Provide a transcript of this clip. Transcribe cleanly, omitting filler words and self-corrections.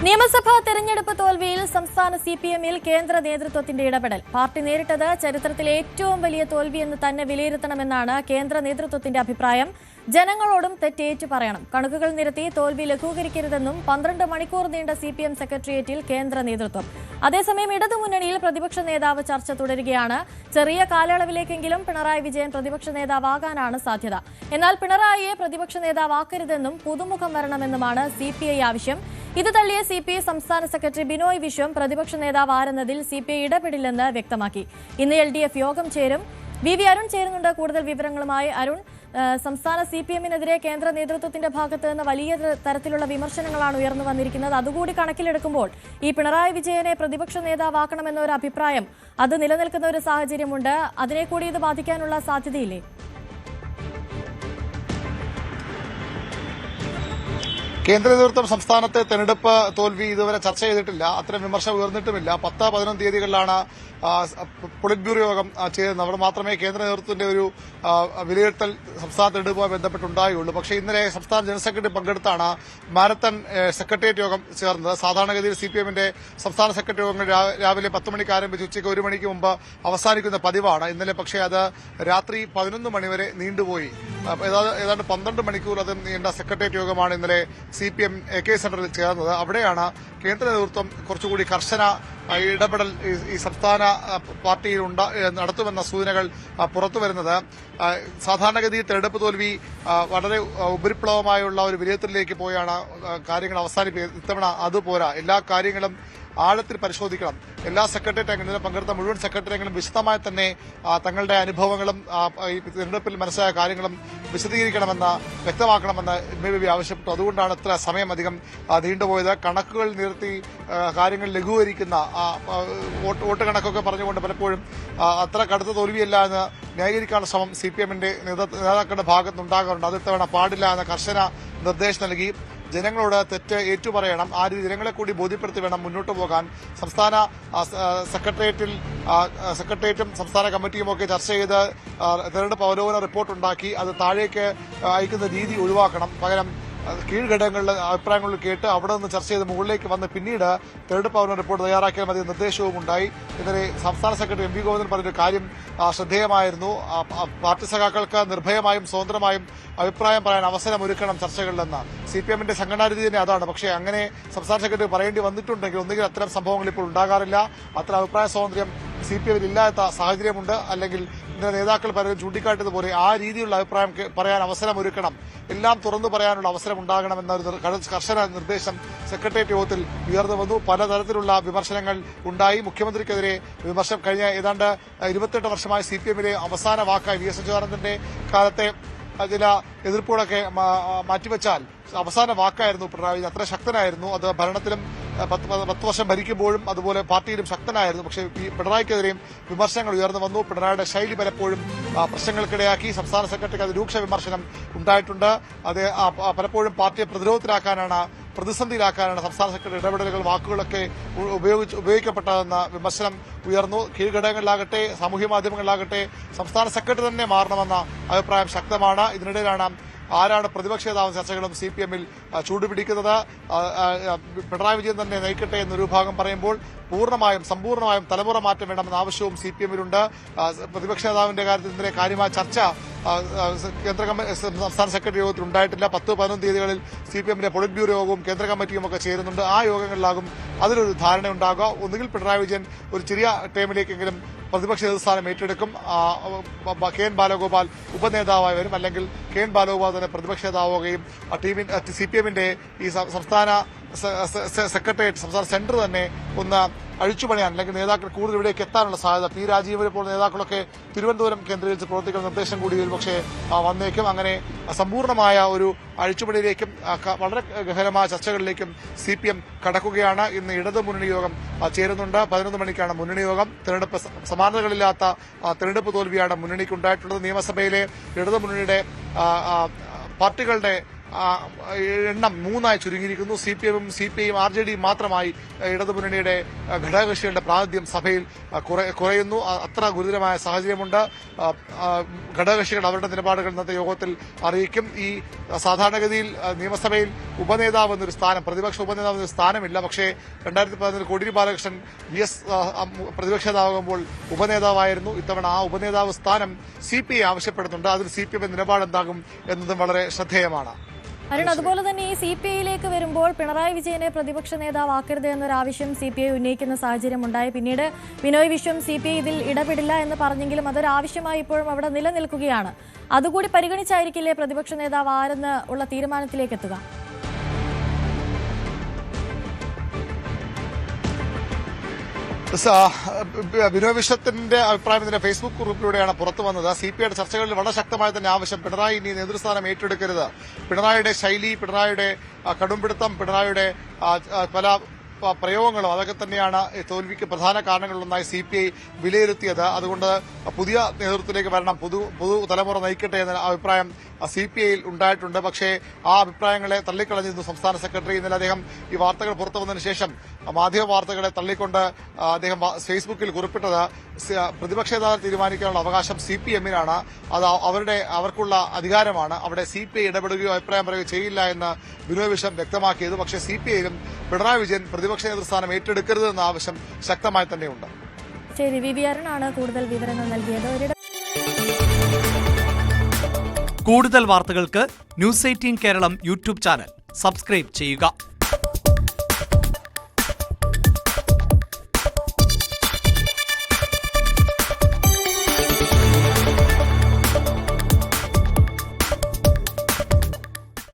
നിയമസഭാ തെരഞ്ഞെടുപ്പ് തോൽവിയിൽ സംസ്ഥാന സിപിഎമ്മിൽ കേന്ദ്ര നേതൃത്വത്തിന്റെ ഇടപെടൽ. പാർട്ടി നേരിട്ടത് ചരിത്രത്തിലെ ഏറ്റവും വലിയ തോൽവിയെന്ന് തന്നെ വിലയിരുത്തണമെന്നാണ് കേന്ദ്ര നേതൃത്വത്തിന്റെ അഭിപ്രായം. ജനങ്ങളോടും തെറ്റേറ്റു പറയണം. കണക്കുകൾ നിരത്തി തോൽവി ലഘൂകരിക്കരുതെന്നും 12 മണിക്കൂർ നീണ്ട സിപിഎം സെക്രട്ടേറിയറ്റിൽ കേന്ദ്ര നേതൃത്വം. അതേസമയം ഇടതുമുന്നണിയിൽ പ്രതിപക്ഷ നേതാവ് ചർച്ച തുടരുകയാണ്. ചെറിയ കാലയളവിലേക്കെങ്കിലും പിണറായി വിജയൻ പ്രതിപക്ഷ നേതാവാകാനാണ് സാധ്യത. എന്നാൽ പിണറായിയെ പ്രതിപക്ഷ നേതാവാക്കരുതെന്നും പുതുമുഖം വരണമെന്നുമാണ് സിപിഐ ആവശ്യം. ഇത് തള്ളിയ സിപിഐ സംസ്ഥാന സെക്രട്ടറി ബിനോയ് വിശ്വം പ്രതിപക്ഷ നേതാവ് ആരെന്നതിൽ സിപിഐ ഇടപെടില്ലെന്ന് വ്യക്തമാക്കി. ഇന്ന് LDF യോഗം ചേരും. വി അരുൺ ചേരുന്നുണ്ട് കൂടുതൽ വിവരങ്ങളുമായി. അരുൺ, സംസ്ഥാന സിപിഎമ്മിനെതിരെ കേന്ദ്ര നേതൃത്വത്തിന്റെ ഭാഗത്ത് നിന്ന് വലിയ തരത്തിലുള്ള വിമർശനങ്ങളാണ് ഉയർന്നു വന്നിരിക്കുന്നത്. അതുകൂടി കണക്കിലെടുക്കുമ്പോൾ ഈ പിണറായി വിജയനെ പ്രതിപക്ഷ നേതാവാക്കണമെന്ന ഒരു അഭിപ്രായം അത് നിലനിൽക്കുന്ന ഒരു സാഹചര്യമുണ്ട്. അതിനെ കൂടി ഇത് ബാധിക്കാനുള്ള സാധ്യതയില്ലേ? കേന്ദ്ര നേതൃത്വം സംസ്ഥാനത്തെ തെരഞ്ഞെടുപ്പ് തോൽവി ഇതുവരെ ചർച്ച ചെയ്തിട്ടില്ല. അത്തരം വിമർശനം ഉയർന്നിട്ടുമില്ല. 10-11 തീയതികളിലാണ് പൊളിറ്റ് ബ്യൂറോ യോഗം ചെയ്യുന്നത്. അവിടെ മാത്രമേ കേന്ദ്ര നേതൃത്വത്തിന്റെ ഒരു വിലയിരുത്തൽ സംസ്ഥാന തെരഞ്ഞെടുപ്പുമായി ബന്ധപ്പെട്ടുണ്ടായുള്ളൂ. പക്ഷേ ഇന്നലെ സംസ്ഥാന ജനറൽ സെക്രട്ടറി പങ്കെടുത്താണ് മാരത്തൺ സെക്രട്ടേറിയറ്റ് യോഗം ചേർന്നത്. സാധാരണഗതിയിൽ സിപിഎമ്മിന്റെ സംസ്ഥാന സെക്രട്ടറി യോഗങ്ങൾ രാവിലെ 10 മണിക്ക് ആരംഭിച്ച് ഉച്ചയ്ക്ക് 1 മണിക്ക് മുമ്പ് അവസാനിക്കുന്ന പതിവാണ്. ഇന്നലെ പക്ഷേ അത് രാത്രി 11 മണിവരെ നീണ്ടുപോയി. ഏതാണ്ട് 12 മണിക്കൂർ അത് നീണ്ട സെക്രട്ടേറിയറ്റ് യോഗമാണ് ഇന്നലെ സിപിഎം AK സെന്ററിൽ ചേർന്നത്. അവിടെയാണ് കേന്ദ്ര നേതൃത്വം കുറച്ചുകൂടി കർശന ഇടപെടൽ ഈ സംസ്ഥാന പാർട്ടിയിൽ നടത്തുമെന്ന സൂചനകൾ പുറത്തുവരുന്നത്. സാധാരണഗതിയിൽ തെരഞ്ഞെടുപ്പ് തോൽവി വളരെ ഉപരിപ്ലവമായുള്ള ഒരു വിലയിരുത്തലിലേക്ക് പോയാണ് കാര്യങ്ങൾ അവസാനിപ്പിക്കുന്നത്. ഇത്തവണ അതുപോരാ. എല്ലാ കാര്യങ്ങളും ആഴത്തിൽ പരിശോധിക്കണം. എല്ലാ സെക്രട്ടേറിയറ്റ് അംഗങ്ങളും പങ്കെടുത്ത മുഴുവൻ സെക്രട്ടറി അംഗങ്ങളും വിശദമായി തന്നെ തങ്ങളുടെ അനുഭവങ്ങളും ഈ തെരഞ്ഞെടുപ്പിൽ മനസ്സിലായ കാര്യങ്ങളും വിശദീകരിക്കണമെന്ന് വ്യക്തമാക്കണമെന്ന് MABB ആവശ്യപ്പെട്ടു. അതുകൊണ്ടാണ് ഇത്ര സമയം അധികം നീണ്ടുപോയത്. കണക്കുകൾ നിരത്തി കാര്യങ്ങൾ ലഘൂകരിക്കുന്ന വോട്ട് കണക്കൊക്കെ പറഞ്ഞുകൊണ്ട് പലപ്പോഴും അത്ര കടുത്ത തോൽവിയല്ല എന്ന് ന്യായീകരിക്കാനുള്ള ശ്രമം CPMന്റെ നേതാക്കളുടെ ഭാഗത്തുനിന്നുണ്ടാകാറുണ്ട്. അത് ഇത്തവണ പാടില്ല എന്ന കർശന നിർദ്ദേശം നൽകി ജനങ്ങളോട് തെറ്റ് ഏറ്റുപറയണം. ആ രീതി ജനങ്ങളെ കൂടി ബോധ്യപ്പെടുത്തി വേണം മുന്നോട്ട് പോകാൻ. സംസ്ഥാന സെക്രട്ടേറിയറ്റും സംസ്ഥാന കമ്മിറ്റിയുമൊക്കെ ചർച്ച ചെയ്ത് തെരഞ്ഞെടുപ്പ് അവലോകന റിപ്പോർട്ടുണ്ടാക്കി അത് താഴേക്ക് അയക്കുന്ന രീതി ഒഴിവാക്കണം. പകരം കീഴ്ഘടകങ്ങളുടെ അഭിപ്രായങ്ങളിൽ കേട്ട് അവിടെ നിന്ന് ചർച്ച ചെയ്ത് മുകളിലേക്ക് വന്ന് പിന്നീട് തെരഞ്ഞെടുപ്പ് അവലോകന റിപ്പോർട്ട് തയ്യാറാക്കിയാൽ മതി നിർദ്ദേശവും ഉണ്ടായി. ഇന്നലെ സംസ്ഥാന സെക്രട്ടറി MV ഗോവിന്ദൻ പറഞ്ഞൊരു കാര്യം ശ്രദ്ധേയമായിരുന്നു. പാർട്ടി സഖാക്കൾക്ക് നിർഭയമായും സ്വതന്ത്രമായും അഭിപ്രായം പറയാൻ അവസരം ഒരുക്കണം ചർച്ചകളിലെന്ന്. CPMന്റെ സംഘടനാ രീതി തന്നെ അതാണ്. പക്ഷേ അങ്ങനെ സംസ്ഥാന സെക്രട്ടറി പറയേണ്ടി വന്നിട്ടുണ്ടെങ്കിൽ ഒന്നുകിൽ അത്തരം സംഭവങ്ങൾ ഇപ്പോൾ ഉണ്ടാകാറില്ല. അത്തരം അഭിപ്രായ സ്വാതന്ത്ര്യം CPMൽ ഇല്ലാത്ത സാഹചര്യമുണ്ട്. അല്ലെങ്കിൽ ഇന്നലെ നേതാക്കൾ പലരും ചൂണ്ടിക്കാട്ടിയതുപോലെ ആ രീതിയിലുള്ള അഭിപ്രായം പറയാൻ അവസരം ഒരുക്കണം. എല്ലാം തുറന്നു പറയാനുള്ള അവസരം ഉണ്ടാകണമെന്ന ഒരു കർശന നിർദ്ദേശം സെക്രട്ടേറിയറ്റ് യോഗത്തിൽ ഉയർന്നു വന്നു. പലതരത്തിലുള്ള വിമർശനങ്ങൾ ഉണ്ടായി. മുഖ്യമന്ത്രിക്കെതിരെ വിമർശനം കഴിഞ്ഞ ഏതാണ്ട് 28 വർഷമായി CPMലെ അവസാന വാക്കായി VS അച്യുതാനന്ദന്റെ കാലത്തെ ചില എതിർപ്പുകളൊക്കെ മാറ്റിവെച്ചാൽ അവസാന വാക്കായിരുന്നു പിണറായി. അത്ര ശക്തനായിരുന്നു. അത് ഭരണത്തിലും 10 വർഷം ഭരിക്കുമ്പോഴും അതുപോലെ പാർട്ടിയിലും ശക്തനായിരുന്നു. പക്ഷേ പിണറായിക്കെതിരെയും വിമർശനങ്ങൾ ഉയർന്നു വന്നു. പിണറായിയുടെ ശൈലി പലപ്പോഴും പ്രശ്നങ്ങൾക്കിടയാക്കി. സംസ്ഥാന സെക്രട്ടറിക്ക് അത് രൂക്ഷ വിമർശനം ഉണ്ടായിട്ടുണ്ട്. അത് പലപ്പോഴും പാർട്ടിയെ പ്രതിസന്ധിയിലാക്കാനാണ് സംസ്ഥാന സെക്രട്ടറി ഇടപെടലുകൾ വാക്കുകളൊക്കെ ഉപയോഗിക്കപ്പെട്ടതെന്ന വിമർശനം ഉയർന്നു. കീഴ്ഘടകങ്ങളിലാകട്ടെ സാമൂഹ്യ മാധ്യമങ്ങളിലാകട്ടെ സംസ്ഥാന സെക്രട്ടറി തന്നെ മാറണമെന്ന അഭിപ്രായം ശക്തമാണ്. ഇതിനിടയിലാണ് ആരാണ് പ്രതിപക്ഷ നേതാവ് ചർച്ചകളും CPMൽ ചൂടുപിടിക്കുന്നത്. പിണറായി വിജയൻ തന്നെ നയിക്കട്ടെ എന്നൊരു വിഭാഗം പറയുമ്പോൾ സമ്പൂർണ്ണമായും തലമുറ മാറ്റം വേണമെന്ന ആവശ്യവും CPMലുണ്ട്. പ്രതിപക്ഷ നേതാവിന്റെ കാര്യത്തിൽ ഇന്നലെ കാര്യമായ ചർച്ച സംസ്ഥാന സെക്രട്ടറി യോഗത്തിൽ ഉണ്ടായിട്ടില്ല. 10-11 തീയതികളിൽ CPMന്റെ പൊളിറ്റ് ബ്യൂറോ യോഗവും കേന്ദ്ര കമ്മിറ്റിയും ഒക്കെ ചേരുന്നുണ്ട്. ആ യോഗങ്ങളിലാകും അതിലൊരു ധാരണ ഉണ്ടാകുക. ഒന്നുകിൽ പിണറായി വിജയൻ ഒരു ചെറിയ ടൈമിലേക്കെങ്കിലും പ്രതിപക്ഷ നേതൃസ്ഥാനം ഏറ്റെടുക്കും. KN ബാലഗോപാൽ ഉപനേതാവായി വരും. അല്ലെങ്കിൽ KN ബാലഗോപാൽ തന്നെ പ്രതിപക്ഷ നേതാവുകയും CPMന്റെ ഈ സംസ്ഥാന സെക്രട്ടേറിയറ്റ് സംസ്ഥാന സെന്റർ തന്നെ ഒന്ന് അഴിച്ചുപണിയാൻ അല്ലെങ്കിൽ നേതാക്കൾ കൂടുതൽ ഇവിടേക്ക് എത്താനുള്ള സാധ്യത. P രാജീവനെ പോലെ നേതാക്കളൊക്കെ തിരുവനന്തപുരം കേന്ദ്രീകരിച്ച് പ്രവർത്തിക്കുന്ന നിർദ്ദേശം കൂടി പക്ഷേ വന്നേക്കും. അങ്ങനെ സമ്പൂർണ്ണമായ ഒരു അഴിച്ചുപണിയിലേക്കും വളരെ ഗഹനമായ ചർച്ചകളിലേക്കും CPM കടക്കുകയാണ്. ഇന്ന് ഇടതുമുന്നണി യോഗം ചേരുന്നുണ്ട്. 11 മണിക്കാണ് മുന്നണി യോഗം. തെരഞ്ഞെടുപ്പ് സമാനതകളില്ലാത്ത തെരഞ്ഞെടുപ്പ് തോൽവിയാണ് മുന്നണിക്ക് ഉണ്ടായിട്ടുള്ളത്. നിയമസഭയിലെ ഇടതുമുന്നണിയുടെ പാർട്ടികളുടെ എണ്ണം 3 ചുരുങ്ങിയിരിക്കുന്നു. CPM-ഉം CPI-യും RJD-യും മാത്രമായി ഇടതുമുന്നണിയുടെ ഘടകകക്ഷികളുടെ പ്രാതിനിധ്യം സഭയിൽ കുറയുന്നു. അത്ര ഗുരുതരമായ സാഹചര്യമുണ്ട്. ഘടകകക്ഷികൾ അവരുടെ നിലപാടുകൾ ഇന്നത്തെ യോഗത്തിൽ അറിയിക്കും. ഈ സാധാരണഗതിയിൽ നിയമസഭയിൽ ഉപനേതാവ് എന്നൊരു സ്ഥാനം, പ്രതിപക്ഷ ഉപനേതാവ് എന്നൊരു സ്ഥാനമില്ല. പക്ഷേ 2011 കോടിയേരി ബാലകൃഷ്ണൻ VS പ്രതിപക്ഷ നേതാവാകുമ്പോൾ ഉപനേതാവായിരുന്നു. ഇത്തവണ ആ ഉപനേതാവ് സ്ഥാനം CPI ആവശ്യപ്പെടുന്നുണ്ട്. അതിൽ CPM നിലപാട് എന്താകും എന്നതും വളരെ ശ്രദ്ധേയമാണ്. അരുൺ, അതുപോലെ തന്നെ ഈ CPI-യിലേക്ക് വരുമ്പോൾ പിണറായി വിജയനെ പ്രതിപക്ഷ നേതാവാക്കരുത് എന്നൊരാവശ്യം CPI ഉന്നയിക്കുന്ന സാഹചര്യം ഉണ്ടായി. പിന്നീട് ബിനോയ് വിശ്വം CPI ഇതിൽ ഇടപെടില്ല എന്ന് പറഞ്ഞെങ്കിലും അതൊരാവശ്യമായി ഇപ്പോഴും അവിടെ നിലനിൽക്കുകയാണ്. അതുകൂടി പരിഗണിച്ചായിരിക്കില്ലേ പ്രതിപക്ഷ നേതാവ് ആരെന്ന് ഉള്ള തീരുമാനത്തിലേക്ക് എത്തുക? ബിനോയ് വിശ്വത്തിന്റെ അഭിപ്രായം ഇതിന്റെ ഫേസ്ബുക്ക് കുറിപ്പിലൂടെയാണ് പുറത്തു വന്നത്. CPI-യുടെ ചർച്ചകളിൽ വളരെ ശക്തമായ തന്നെ ആവശ്യം പിണറായി ഇനി നേതൃസ്ഥാനം ഏറ്റെടുക്കരുത്. പിണറായിയുടെ ശൈലി, പിണറായിയുടെ കടുംപിടുത്തം, പിണറായിയുടെ പല പ്രയോഗങ്ങളും അതൊക്കെ തന്നെയാണ് തോൽവിക്ക് പ്രധാന കാരണങ്ങളിലൊന്നായി CPI വിലയിരുത്തിയത്. അതുകൊണ്ട് പുതിയ നേതൃത്വത്തിലേക്ക് വരണം, പുതുതലമുറ നയിക്കട്ടെ എന്ന അഭിപ്രായം CPI-യിൽ ഉണ്ടായിട്ടുണ്ട്. പക്ഷേ ആ അഭിപ്രായങ്ങളെ തള്ളിക്കളഞ്ഞിരുന്നു സംസ്ഥാന സെക്രട്ടറി. ഇന്നലെ അദ്ദേഹം ഈ വാർത്തകൾ പുറത്തു വന്നതിന് ശേഷം മാധ്യമ വാർത്തകളെ തള്ളിക്കൊണ്ട് അദ്ദേഹം ഫേസ്ബുക്കിൽ കുറിപ്പിട്ടത് പ്രതിപക്ഷ നേതാവ് തീരുമാനിക്കാനുള്ള അവകാശം CPM-നാണ്. അത് അവർക്കുള്ള അധികാരമാണ്. അവിടെ CPI ഇടപെടുകയോ അഭിപ്രായം പറയുകയോ ചെയ്യില്ല എന്ന് ബിനോയ് വിശ്വം വ്യക്തമാക്കിയത്. പക്ഷേ CPI-യിലും പിണറായി വിജയൻ പ്രതിപക്ഷ നേതൃസ്ഥാനം ഏറ്റെടുക്കരുത് എന്ന ആവശ്യം ശക്തമായി തന്നെയുണ്ട്. ശരി, വി അരുണാണ് കൂടുതൽ വിവരങ്ങൾ നൽകിയത്. കൂടുതൽ വാർത്തകൾക്ക് News 18 Keralam YouTube channel subscribe ചെയ്യുക.